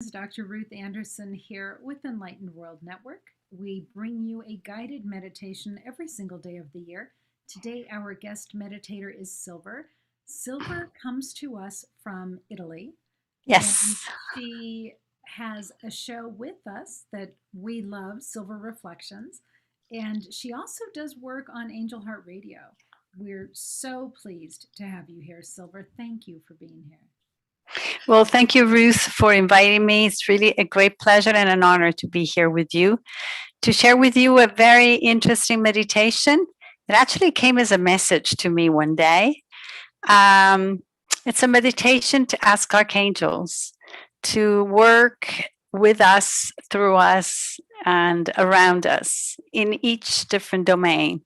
This is Dr. Ruth Anderson here with Enlightened World Network. We bring you a guided meditation every single day of the year. Today, our guest meditator is Syl Ver. Syl Ver comes to us from Italy, and Yes. she has a show with us that we love, Silver Reflections, and she also does work on Angel Heart Radio. We're so pleased to have you here, Syl Ver. Thank you for being here. Well, thank you, Ruth, for inviting me. It's really a great pleasure and an honor to be here with you to share with you a very interesting meditation. It actually came as a message to me one day. It's a meditation to ask archangels to work with us, through us, and around us in each different domain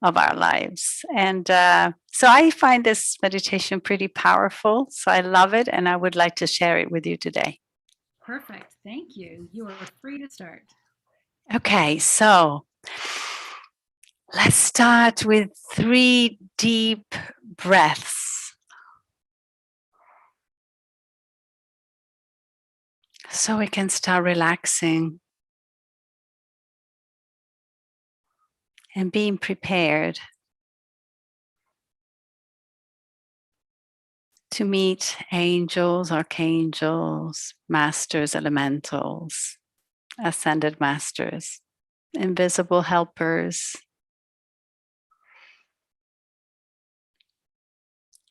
of our lives. And so I find this meditation pretty powerful. So I love it, and I would like to share it with you today. Perfect. Thank you. You are free to start. Okay, so let's start with 3 deep breaths. So we can start relaxing and being prepared to meet angels, archangels, masters, elementals, ascended masters, invisible helpers.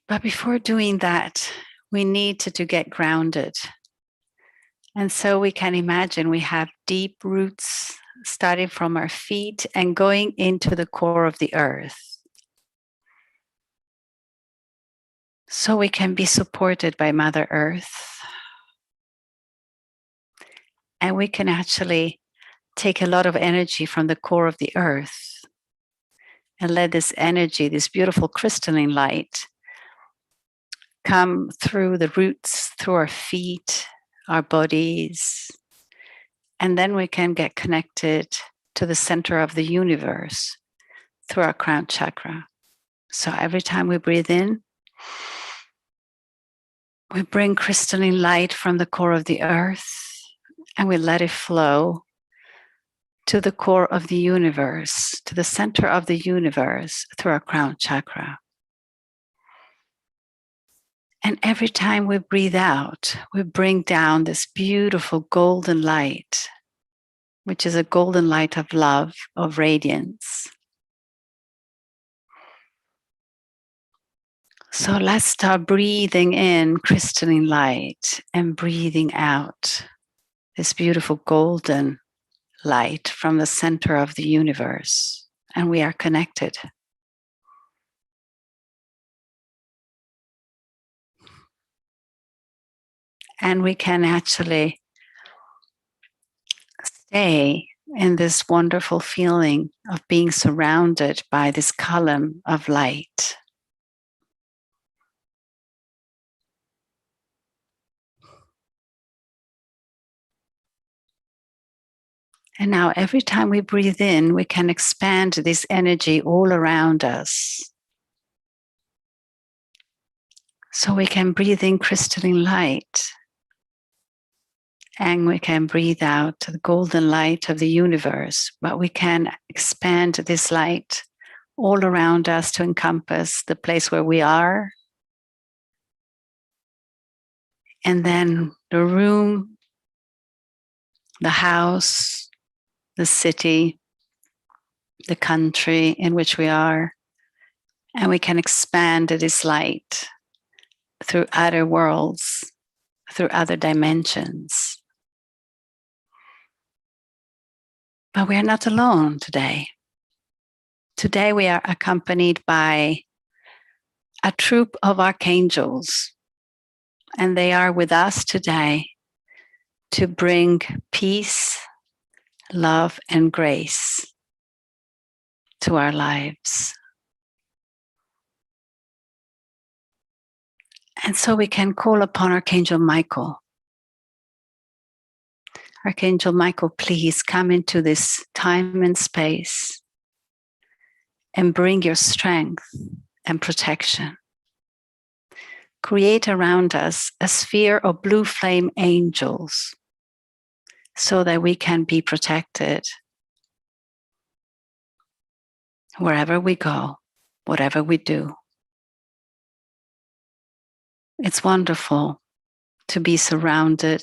But before doing that, we need to get grounded. And so we can imagine we have deep roots starting from our feet and going into the core of the earth. So we can be supported by Mother Earth. And we can actually take a lot of energy from the core of the earth and let this energy, this beautiful crystalline light, come through the roots, through our feet, our bodies, and then we can get connected to the center of the universe through our crown chakra. So every time we breathe in, we bring crystalline light from the core of the earth and we let it flow to the core of the universe, to the center of the universe through our crown chakra. And every time we breathe out, we bring down this beautiful golden light, which is a golden light of love, of radiance. So let's start breathing in crystalline light and breathing out this beautiful golden light from the center of the universe. And we are connected. And we can actually stay in this wonderful feeling of being surrounded by this column of light. And now every time we breathe in, we can expand this energy all around us. So we can breathe in crystalline light. And we can breathe out the golden light of the universe, but we can expand this light all around us to encompass the place where we are. And then the room, the house, the city, the country in which we are. And we can expand this light through other worlds, through other dimensions. But we are not alone today. Today we are accompanied by a troop of archangels, and they are with us today to bring peace, love, and grace to our lives. And so we can call upon Archangel Michael. Archangel Michael, please come into this time and space and bring your strength and protection. Create around us a sphere of blue flame angels so that we can be protected wherever we go, whatever we do. It's wonderful to be surrounded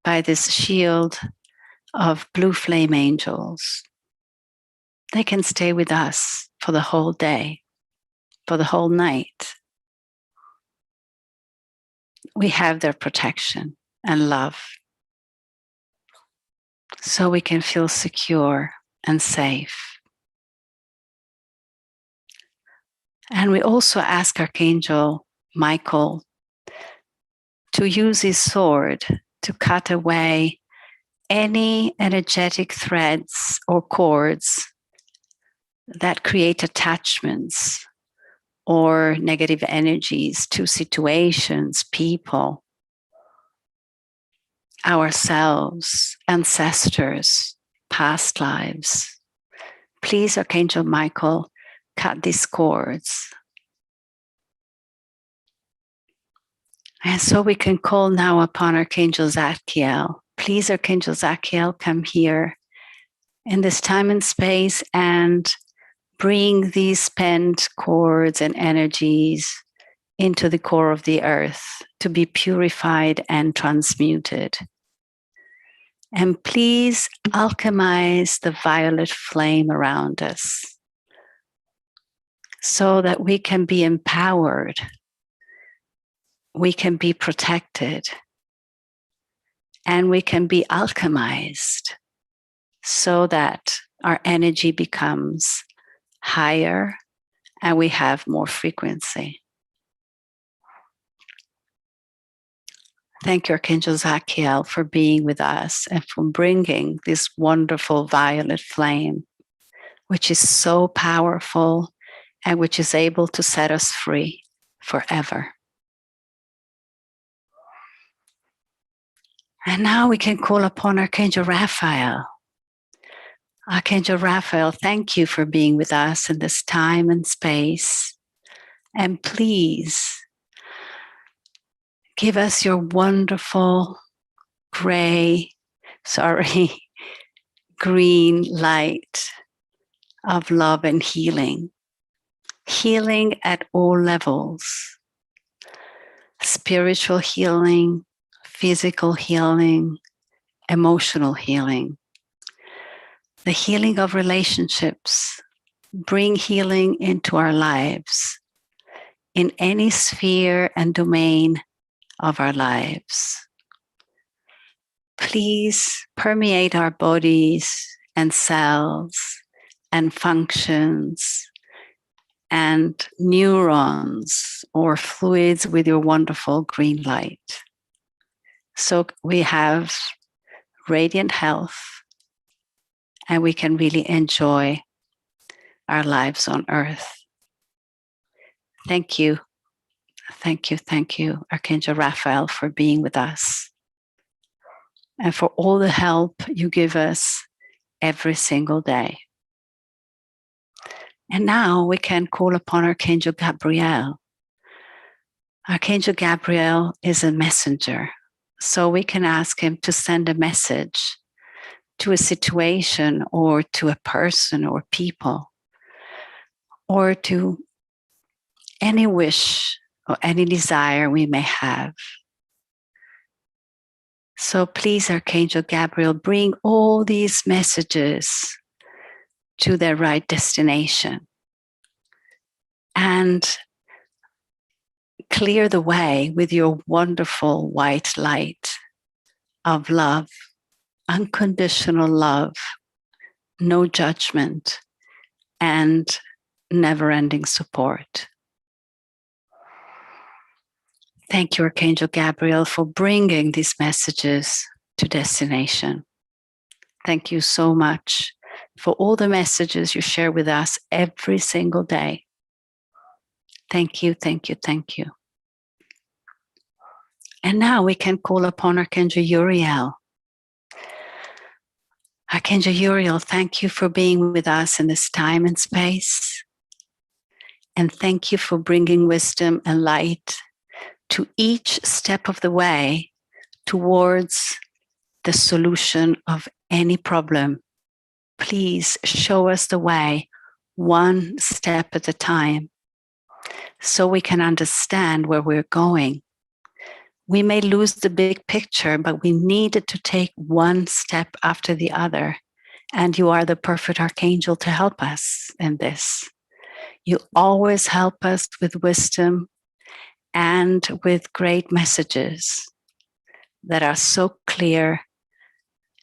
by this shield of blue flame angels. They can stay with us for the whole day, for the whole night. We have their protection and love, so we can feel secure and safe. And we also ask Archangel Michael to use his sword to cut away any energetic threads or cords that create attachments or negative energies to situations, people, ourselves, ancestors, past lives. Please, Archangel Michael, cut these cords. And so we can call now upon Archangel Zadkiel. Please, Archangel Zadkiel, come here in this time and space and bring these spent cords and energies into the core of the earth to be purified and transmuted. And please alchemize the violet flame around us so that we can be empowered, we can be protected, and we can be alchemized so that our energy becomes higher and we have more frequency. Thank you, Archangel Zadkiel, for being with us and for bringing this wonderful violet flame, which is so powerful and which is able to set us free forever. And now we can call upon Archangel Raphael. Archangel Raphael, thank you for being with us in this time and space. And please give us your wonderful green light of love and healing. Healing at all levels. Spiritual healing, physical healing, emotional healing. The healing of relationships. Bring healing into our lives in any sphere and domain of our lives. Please permeate our bodies and cells and functions and neurons or fluids with your wonderful green light. So we have radiant health and we can really enjoy our lives on earth. Thank you. Thank you, thank you, Archangel Raphael, for being with us and for all the help you give us every single day. And now we can call upon Archangel Gabriel. Archangel Gabriel is a messenger, so we can ask him to send a message to a situation or to a person or people or to any wish or any desire we may have. So please, Archangel Gabriel, bring all these messages to their right destination and clear the way with your wonderful white light of love, unconditional love, no judgment, and never-ending support. Thank you, Archangel Gabriel, for bringing these messages to destination. Thank you so much for all the messages you share with us every single day. Thank you, thank you, thank you. And now we can call upon Archangel Uriel. Archangel Uriel, thank you for being with us in this time and space. And thank you for bringing wisdom and light to each step of the way towards the solution of any problem. Please show us the way, one step at a time, so we can understand where we're going. We may lose the big picture, but we need to take one step after the other. And you are the perfect archangel to help us in this. You always help us with wisdom and with great messages that are so clear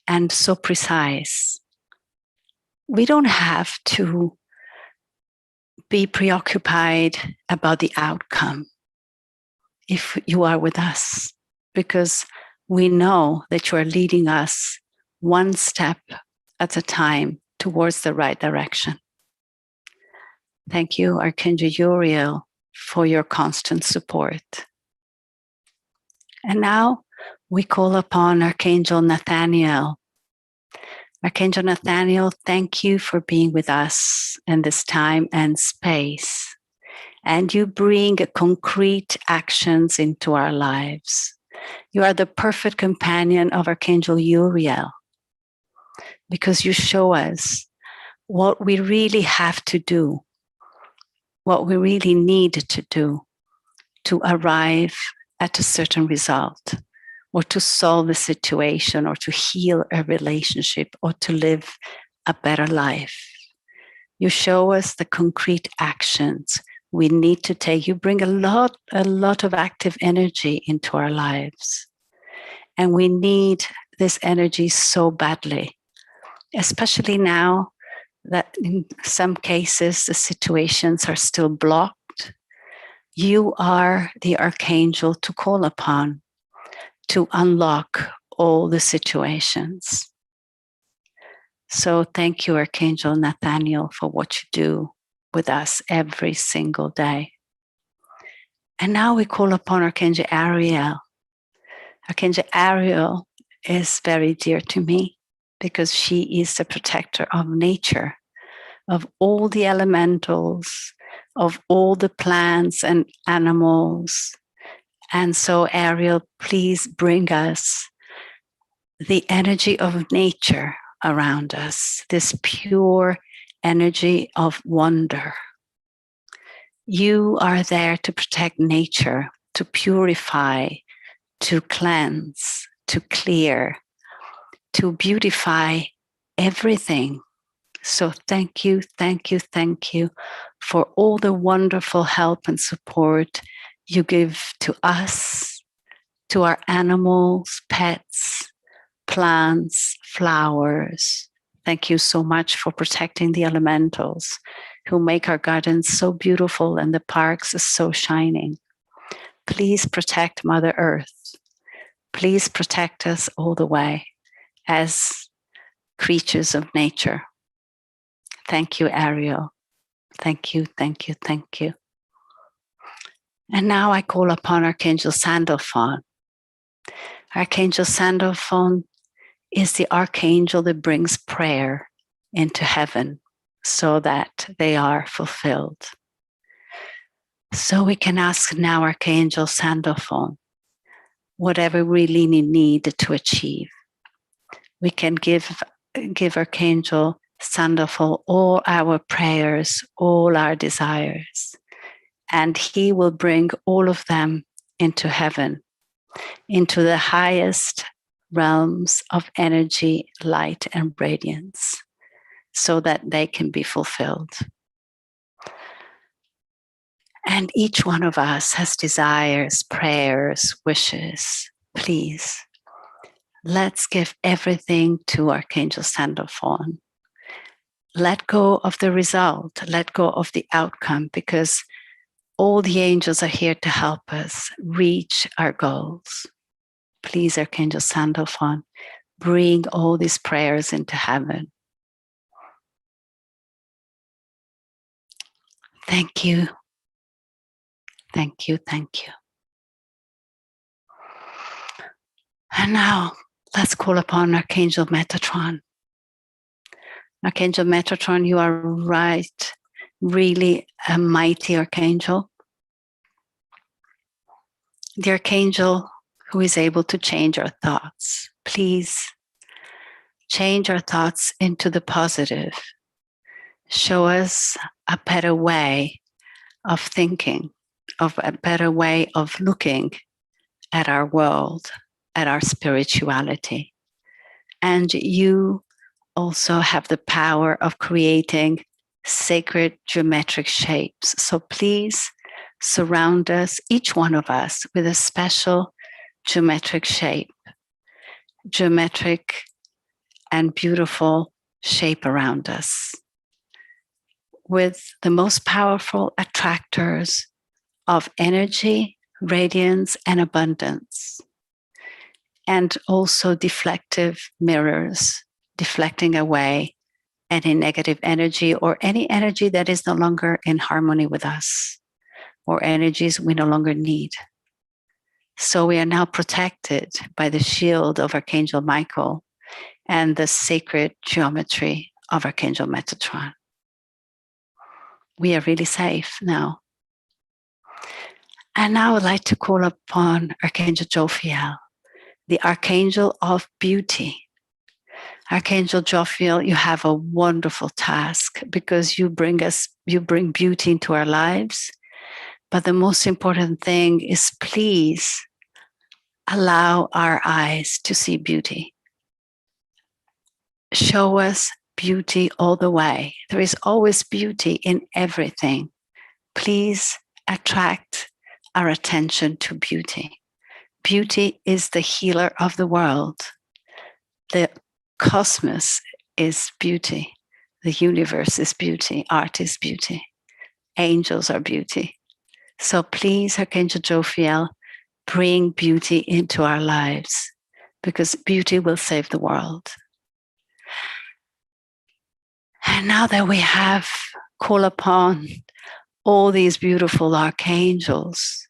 and so precise. We don't have to be preoccupied about the outcome if you are with us, because we know that you are leading us one step at a time towards the right direction. Thank you, Archangel Uriel, for your constant support. And now we call upon Archangel Nathaniel. Archangel Nathaniel, thank you for being with us in this time and space. And you bring concrete actions into our lives. You are the perfect companion of Archangel Uriel, because you show us what we really have to do, what we really need to do to arrive at a certain result, or to solve a situation, or to heal a relationship, or to live a better life. You show us the concrete actions we need to take. You bring a lot of active energy into our lives. And we need this energy so badly, especially now that in some cases the situations are still blocked. You are the archangel to call upon to unlock all the situations. So thank you, Archangel Nathaniel, for what you do with us every single day. And now we call upon Archangel Ariel. Archangel Ariel is very dear to me because she is the protector of nature, of all the elementals, of all the plants and animals. And so, Ariel, please bring us the energy of nature around us, this pure energy of wonder. You are there to protect nature, to purify, to cleanse, to clear, to beautify everything. So thank you for all the wonderful help and support you give to us, to our animals, pets, plants, flowers. Thank you so much for protecting the elementals who make our gardens so beautiful and the parks so shining. Please protect Mother Earth. Please protect us all the way as creatures of nature. Thank you, Ariel. Thank you. And now I call upon Archangel Sandalphon. Archangel Sandalphon is the archangel that brings prayer into heaven so that they are fulfilled. So we can ask now Archangel Sandalphon whatever we really need to achieve. We can give Archangel Sandalphon all our prayers, all our desires, and he will bring all of them into heaven, into the highest realms of energy, light, and radiance, so that they can be fulfilled. And each one of us has desires, prayers, wishes. Please, let's give everything to Archangel Sandalphon. Let go of the result, let go of the outcome, because all the angels are here to help us reach our goals. Please, Archangel Sandalphon, bring all these prayers into heaven. Thank you. And now let's call upon Archangel Metatron. Archangel Metatron, you are really a mighty archangel. The archangel who is able to change our thoughts. Please change our thoughts into the positive, show us a better way of thinking, of a better way of looking at our world, at our spirituality. And you also have the power of creating sacred geometric shapes. So please surround us, each one of us, with a special geometric shape, geometric and beautiful shape around us, with the most powerful attractors of energy, radiance, and abundance, and also deflective mirrors, deflecting away any negative energy or any energy that is no longer in harmony with us, or energies we no longer need. So we are now protected by the shield of Archangel Michael and the sacred geometry of Archangel Metatron. We are really safe now. And now I would like to call upon Archangel Raphael, the Archangel of Beauty. Archangel Raphael, you have a wonderful task because you bring beauty into our lives. But the most important thing is, please allow our eyes to see beauty. Show us beauty all the way. There is always beauty in everything. Please attract our attention to beauty. Beauty is the healer of the world. The cosmos is beauty. The universe is beauty. Art is beauty. Angels are beauty. So please, Archangel Raphael, bring beauty into our lives, because beauty will save the world. And now that we have called upon all these beautiful archangels,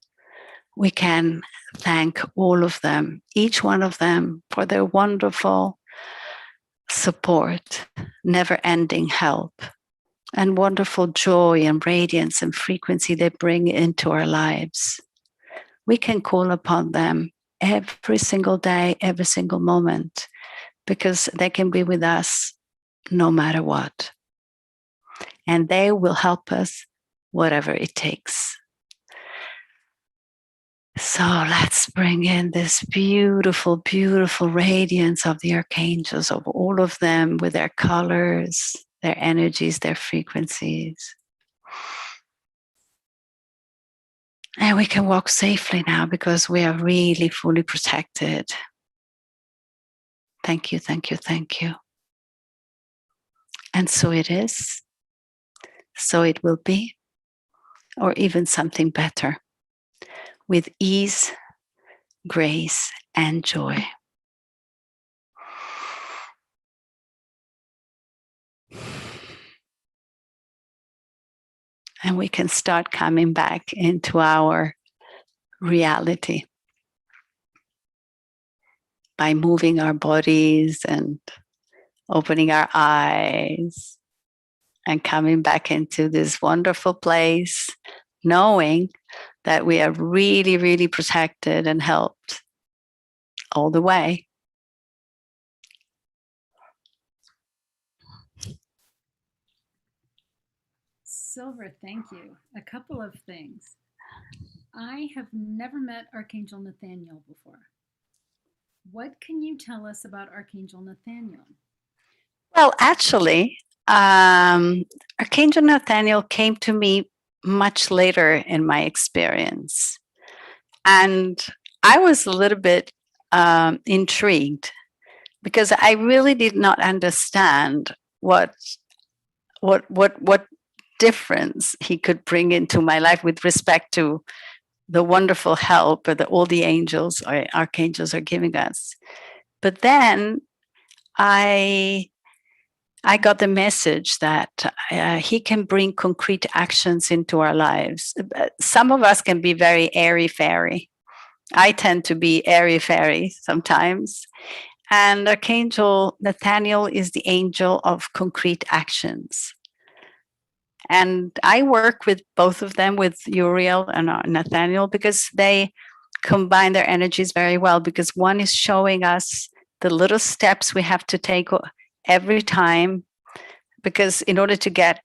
we can thank all of them, each one of them, for their wonderful support, never-ending help, and wonderful joy and radiance and frequency they bring into our lives. We can call upon them every single day, every single moment, because they can be with us no matter what. And they will help us whatever it takes. So let's bring in this beautiful, beautiful radiance of the archangels, of all of them, with their colors, their energies, their frequencies. And we can walk safely now because we are really fully protected. Thank you, thank you, thank you. And so it is. So it will be, or even something better, with ease, grace, and joy. And we can start coming back into our reality by moving our bodies and opening our eyes and coming back into this wonderful place, knowing that we are really, really protected and helped all the way. Syl Ver, thank you. A couple of things. I have never met Archangel Nathaniel before. What can you tell us about Archangel Nathaniel? Well, actually, Archangel Nathaniel came to me much later in my experience. And I was a little bit intrigued because I really did not understand what difference he could bring into my life with respect to the wonderful help that all the angels or archangels are giving us. But then I got the message that he can bring concrete actions into our lives. Some of us can be very airy-fairy. I tend to be airy-fairy sometimes. And Archangel Nathaniel is the angel of concrete actions. And I work with both of them, with Uriel and Nathaniel, because they combine their energies very well, because one is showing us the little steps we have to take every time, because in order to get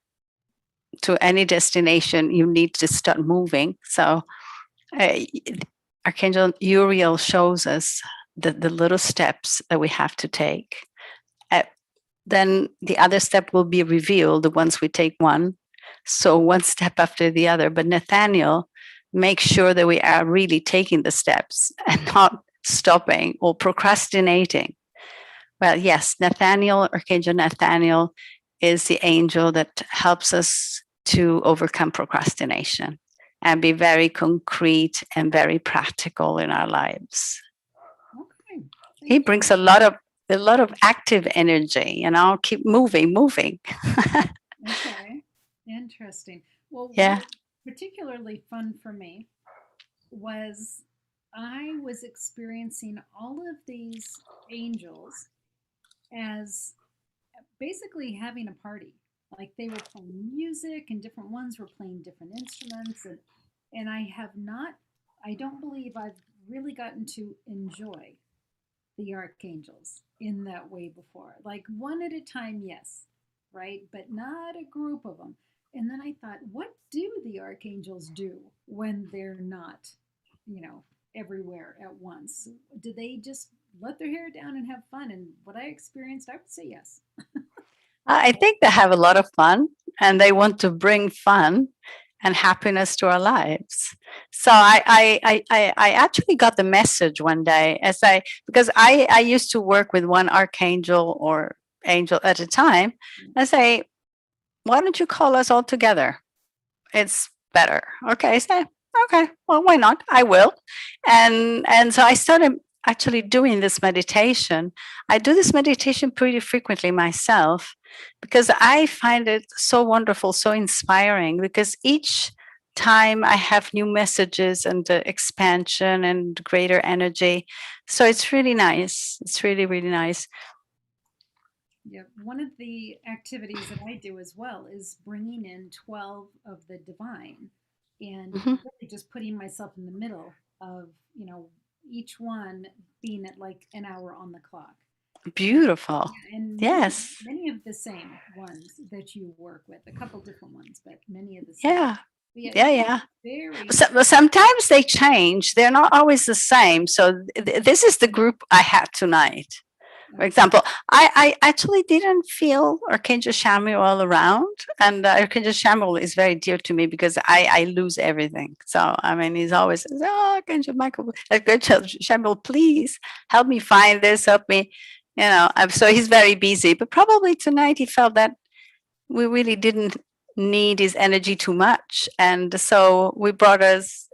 to any destination, you need to start moving. So uh, Archangel Uriel shows us the little steps that we have to take. Uh, then the other step will be revealed once we take one. So one step after the other. But Nathaniel makes sure that we are really taking the steps and not stopping or procrastinating. Well, yes, Nathaniel, Archangel Nathaniel, is the angel that helps us to overcome procrastination and be very concrete and very practical in our lives. Okay. He brings a lot of active energy, keep moving. Okay. Interesting. Well, Yeah. what particularly fun for me was I was experiencing all of these angels as basically having a party. Like they were playing music and different ones were playing different instruments and I don't believe I've really gotten to enjoy the archangels in that way before. Like one at a time, yes, right? But not a group of them. And then I thought, what do the archangels do when they're not, you know, everywhere at once? Do they just let their hair down and have fun? And what I experienced, I would say yes. I think they have a lot of fun and they want to bring fun and happiness to our lives. So I actually got the message one day because I used to work with one archangel or angel at a time. I say, why don't you call us all together? It's better. Okay, so okay, well, why not? I will. And so I started actually doing this meditation. I do this meditation pretty frequently myself because I find it so wonderful, so inspiring, because each time I have new messages and expansion and greater energy. So it's really nice. It's really, really nice. Yeah, one of the activities that I do as well is bringing in 12 of the divine and Mhm. really just putting myself in the middle of, each one being at like an hour on the clock. And Beautiful. yeah, and Yes. many of the same ones that you work with, a couple different ones, but many of the same. Yeah. But yeah, Yeah. it's Yeah. very So, sometimes they change. They're not always the same. So this is the group I had tonight. For okay. example, I actually didn't feel Archangel Samuel around, and Archangel Samuel is very dear to me because I lose everything. So I mean, he's always says, "Oh, Archangel Michael, Archangel Samuel, please help me find this, help me." So he's very busy. But probably tonight he felt that we really didn't need his energy too much, and so we brought us.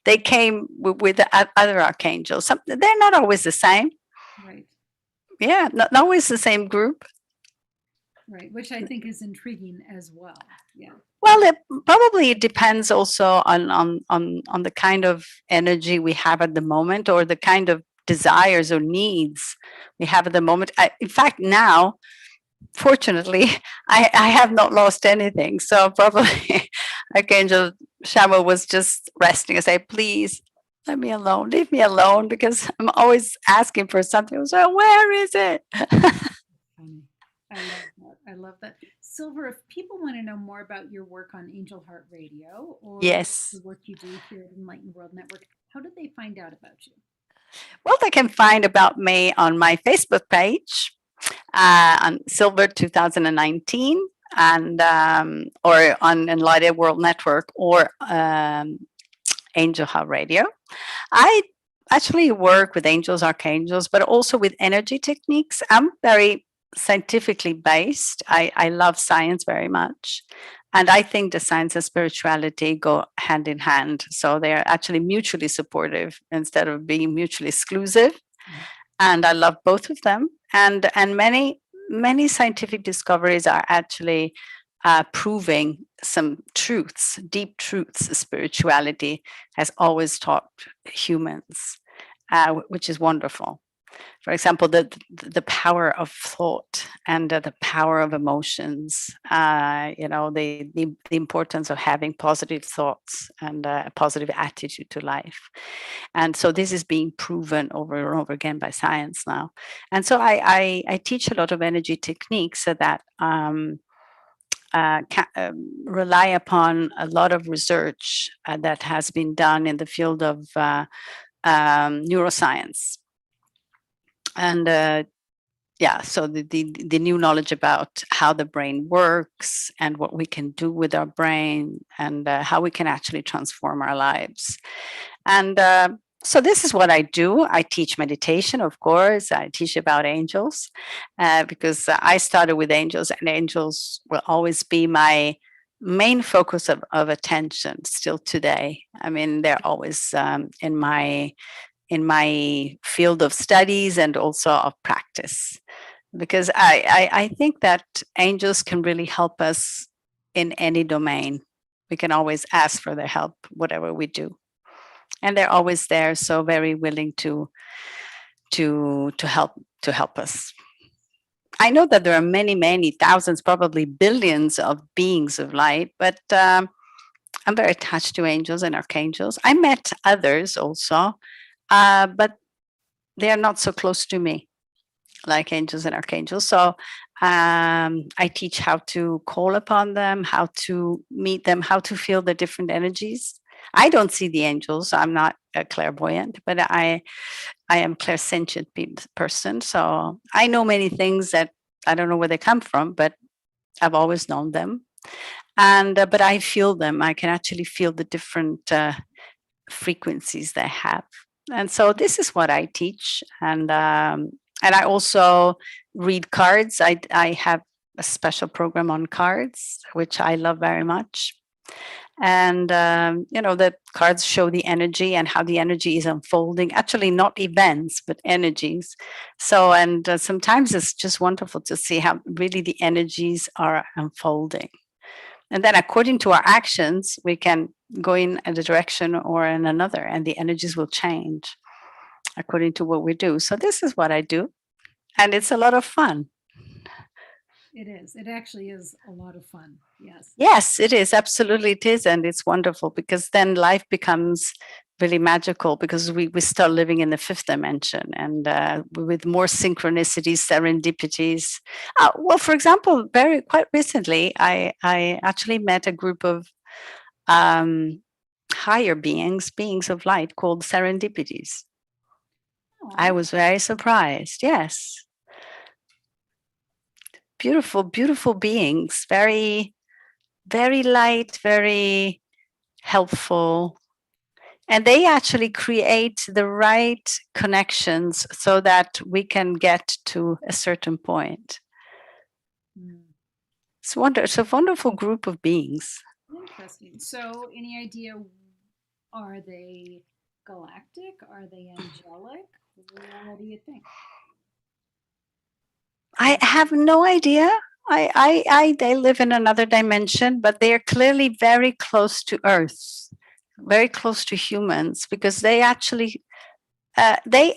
They came with the other archangels. They're not always the same. Right, Yeah, not always the same group. right, which I think is intriguing as well. Yeah. Well, it depends also on the kind of energy we have at the moment, or the kind of desires or needs we have at the moment. In fact, now, fortunately, I have not lost anything. So probably Archangel Shamuel was just resting and say, please let me alone, leave me alone, because I'm always asking for something. So where is it? Funny. I love that. I love that. Silver, if people want to know more about your work on Angel Heart Radio or the Yes. work you do here at Enlightened World Network, how do they find out about you? Well, they can find about me on my Facebook page, on Syl Ver 2019, and or on Enlightened World Network, or Angel Heart Radio. I actually work with angels, archangels, but also with energy techniques. I'm very scientifically based. I love science very much. And I think the science and spirituality go hand in hand. So they're actually mutually supportive instead of being mutually exclusive. Mhm. And I love both of them. And many scientific discoveries are actually proving some truths, deep truths. Spirituality has always taught humans, which is wonderful. For example, the power of thought and the power of emotions. The importance of having positive thoughts and a positive attitude to life. And so this is being proven over and over again by science now. And so I teach a lot of energy techniques so that rely upon a lot of research that has been done in the field of neuroscience. And so the new knowledge about how the brain works and what we can do with our brain and how we can actually transform our lives. And so this is what I do. I teach meditation, of course. I teach about angels because I started with angels, and angels will always be my main focus of attention still today. I mean, they're always in my field of studies and also of practice, because I think that angels can really help us in any domain. We can always ask for their help, whatever we do. And they're always there, so very willing to help us. I know that there are many thousands, probably billions of beings of light, but I'm very attached to angels and archangels. I met others also, but they are not so close to me, like angels and archangels. So I teach how to call upon them, how to meet them, how to feel the different energies. I don't see the angels. I'm not a clairvoyant, but I am clairsentient person. So I know many things that I don't know where they come from, but I've always known them. And but I feel them. I can actually feel the different frequencies they have. And so this is what I teach. And I also read cards. I have a special program on cards, which I love very much. And the cards show the energy and how the energy is unfolding, actually not events but energies. So and sometimes it's just wonderful to see how really the energies are unfolding, and then according to our actions we can go in a direction or in another, and the energies will change according to what we do. So this is what I do, and it's a lot of fun. It is. It actually is a lot of fun. Yes. Yes, it is. Absolutely, it is. And it's wonderful because then life becomes really magical, because we start living in the fifth dimension, and with more synchronicities, serendipities. Well, for example, quite recently, I actually met a group of higher beings of light called serendipities. Oh, I was very surprised. Yes. Beautiful beings, very light, very helpful. And they actually create the right connections so that we can get to a certain point. It's a wonderful group of beings. Interesting. So, any idea, are they galactic? Are they angelic? What do you think? I have no idea. They live in another dimension, but they are clearly very close to Earth, very close to humans, because they actually they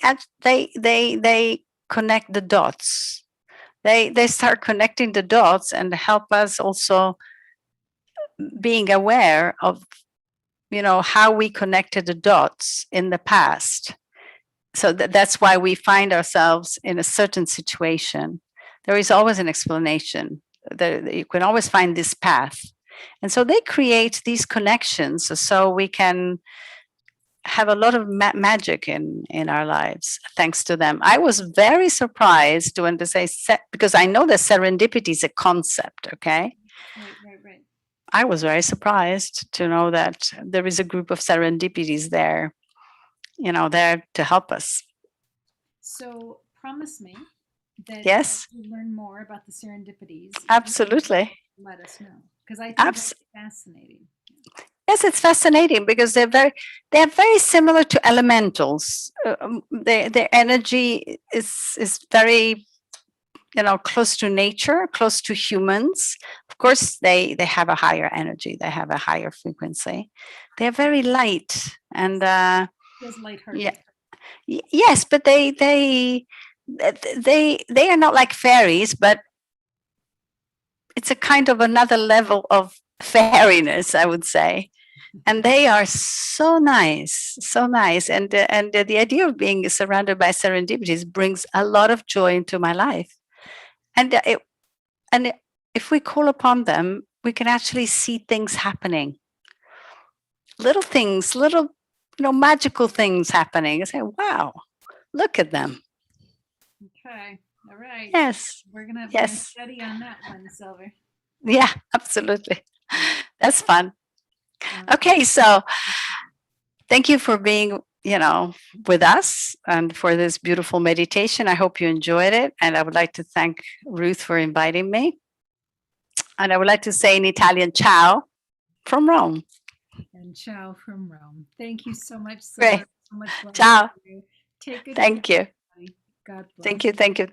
connect the dots. They start connecting the dots and help us also being aware of how we connected the dots in the past. So that's why we find ourselves in a certain situation. There is always an explanation. You can always find this path. And so they create these connections so we can have a lot of magic in our lives thanks to them. I was very surprised when they say, because I know that serendipity is a concept, okay? Right. I was very surprised to know that there is a group of serendipities there, there to help us. So promise me that yes, you learn more about the serendipities. Absolutely. Let us know, because I think that's fascinating. Yes, it's fascinating because they're very similar to elementals. Their energy is very close to nature, close to humans. Of course, they have a higher energy, they have a higher frequency. They're very light and Feels lighthearted. Yes, but they are not like fairies, but it's a kind of another level of fairiness, I would say. And they are so nice, so nice. And the idea of being surrounded by serendipities brings a lot of joy into my life. And if we call upon them, we can actually see things happening, little things, little magical things happening. I say, wow, look at them. Okay. All right. Yes, We're gonna yes, study on that one, Syl Ver. yeah, absolutely. That's fun. Uh, Okay, so thank you for being, with us and for this beautiful meditation. I hope you enjoyed it. And I would like to thank Ruth for inviting me. And I would like to say in Italian, ciao from Rome. and ciao from Rome. Thank you so much, Syl Great. Ver. So much love Ciao. to you. Take good care, Thank you. everybody. God bless. Thank you. Thank you.